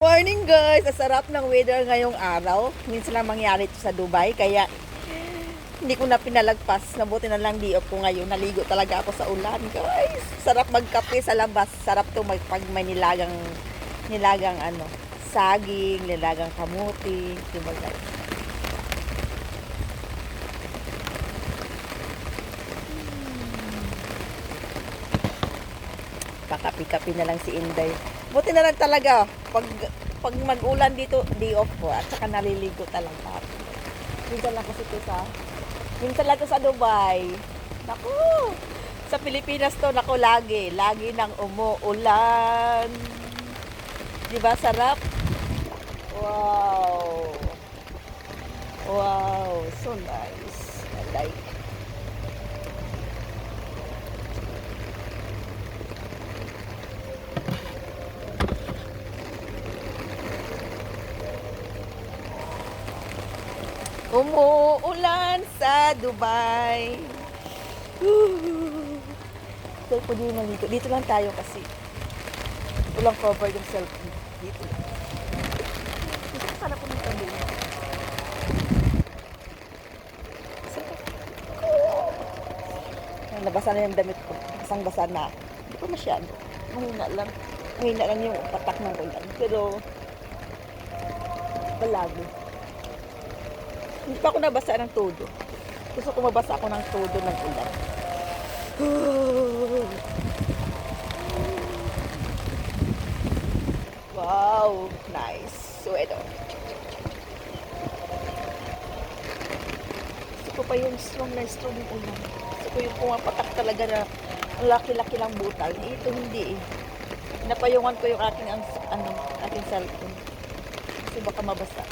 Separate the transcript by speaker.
Speaker 1: Morning guys! Ang sarap ng weather ngayong araw. Minsan lang mangyari ito sa Dubai, kaya hindi ko na pinalagpas. Nabuti na lang di ko ngayon. Naligo talaga ako sa ulan guys. Sarap magkape sa labas. Sarap to pag may nilagang saging, nilagang kamuti. Diba guys? Pakapi-kapi na lang si Inday. Buti na lang talaga. Pag mag-ulan dito, day off ko. At saka naliligo talaga. Minsan lang kasi ito minsan lang ito sa Dubai. Naku! Sa Pilipinas to, naku, lagi. Lagi nang umuulan. Diba, sarap? Wow! Wow! So nice. I like. Umuulan sa Dubai. Cellphone din nandito. Dito lang tayo kasi walang cover yung cellphone. Dito. Dito sana po ng tabi. Nabasa na yung damit ko. Basang-basa na. Hindi ko masyado. Mahina lang. Mahina lang yung patak ng ulan. Pero palagi. Hindi pa ako nabasa ng todo. Gusto ko mabasa ako ng todo ng ulan. Wow, nice. So, ito. Gusto ko pa yung strong ng ulan. Gusto ko yung pumapatak talaga na ang laki-laki lang butal. Ito hindi eh. Napayungan ko yung aking cellphone. Kasi baka mabasa.